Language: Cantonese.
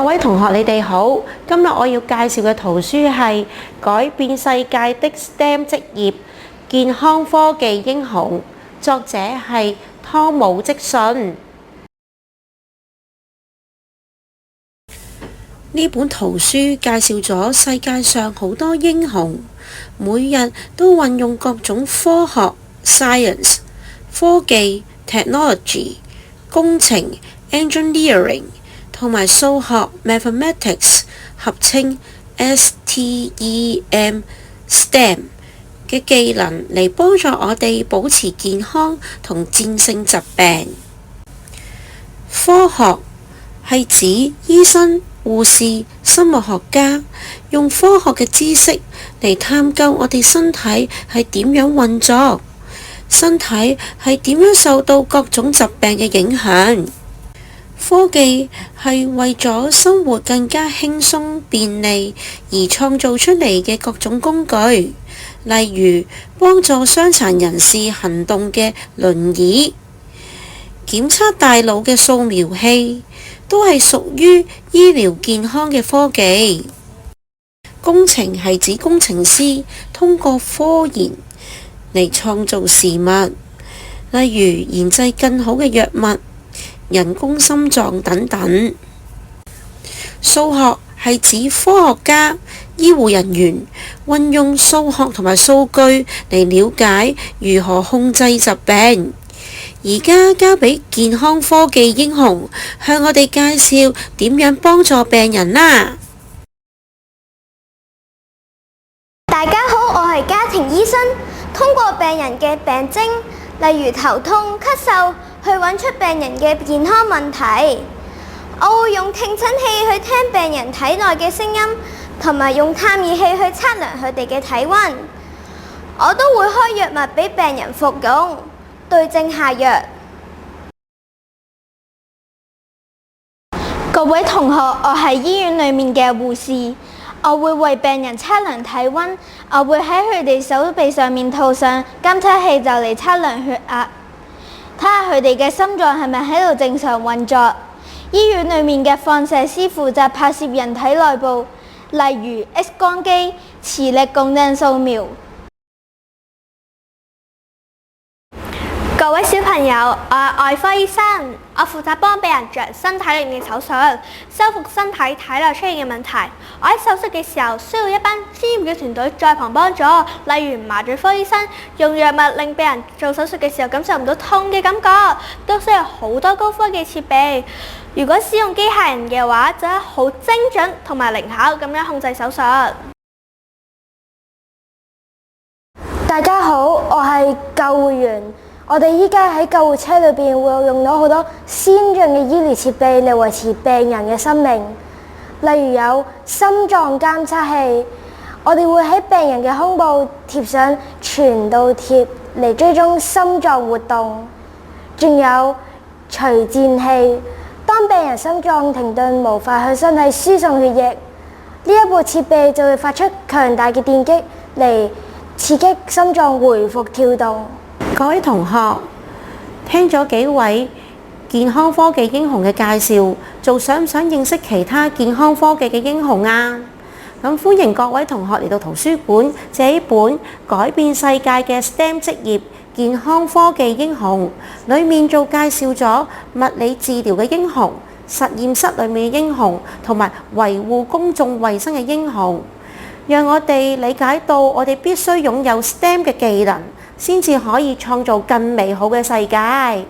各位同學，你哋好。今日我要介紹嘅圖書係改變世界的 STEM 職業健康科技英雄，作者係湯姆積遜。呢本圖書介紹咗世界上好多英雄，每日都運用各種科學 science、科技 technology、工程 engineering 同埋數學 mathematics 合稱 STEM 嘅技能嚟幫助我哋保持健康同戰勝疾病。科學係指醫生、護士、生物學家用科學嘅知識嚟探究我哋身體係點樣運作，身體係點樣受到各種疾病嘅影響。科技係為咗生活更加輕鬆便利而創造出嚟嘅各種工具，例如幫助傷殘人士行動嘅輪椅、檢測大腦嘅掃描器，都係屬於醫療健康嘅科技。工程係指工程師通過科研嚟創造事物，例如研製更好嘅藥物、人工心臟等等。數學係指科學家、醫護人員運用數學同埋數據嚟了解如何控制疾病。而家交俾健康科技英雄向我哋介紹點樣幫助病人啦。大家好，我係家庭醫生，通過病人嘅病徵，例如頭痛、咳嗽，去揾出病人嘅健康問題。我會用聽診器去聽病人體內嘅聲音，同埋用探熱器去測量佢哋嘅體溫。我都會開藥物俾病人服用，對症下藥。各位同學，我係醫院裡面嘅護士，我會為病人測量體溫，我會喺佢哋手臂上面套上監測器，就嚟測量血壓，睇下佢哋嘅心臟係咪喺度正常運作。醫院裡面嘅放射師負責拍攝人體內部，例如 X 光機、磁力共振掃描。各位小朋友，我係外科醫生，我負責幫病人做身體裏面嘅手術，修復身體體內出現嘅問題。我喺手術嘅時候需要一班專業嘅團隊在旁幫助，例如麻醉科醫生用藥物令病人做手術嘅時候感受唔到痛嘅感覺，都需要好多高科技設備。如果使用機械人嘅話，就係好精準同埋靈巧咁樣控制手術。大家好，我係救護員。我哋依家喺救護車裏邊會用到好多先進嘅醫療設備嚟維持病人嘅生命，例如有心臟監測器，我哋會喺病人嘅胸部貼上傳導貼嚟追蹤心臟活動，仲有除顫器，當病人心臟停頓無法向身體輸送血液，呢一部設備就會發出強大嘅電擊嚟刺激心臟回復跳動。各位同學，聽咗幾位健康科技英雄嘅介紹，仲想唔想認識其他健康科技嘅英雄啊？咁歡迎各位同學嚟到圖書館借呢本改變世界嘅 STEM 職業健康科技英雄，裡面做介紹咗物理治療嘅英雄、實驗室裡面嘅英雄，同埋維護公眾衛生嘅英雄，讓我哋理解到我哋必須擁有 STEM 嘅技能，先至可以創造更美好嘅世界。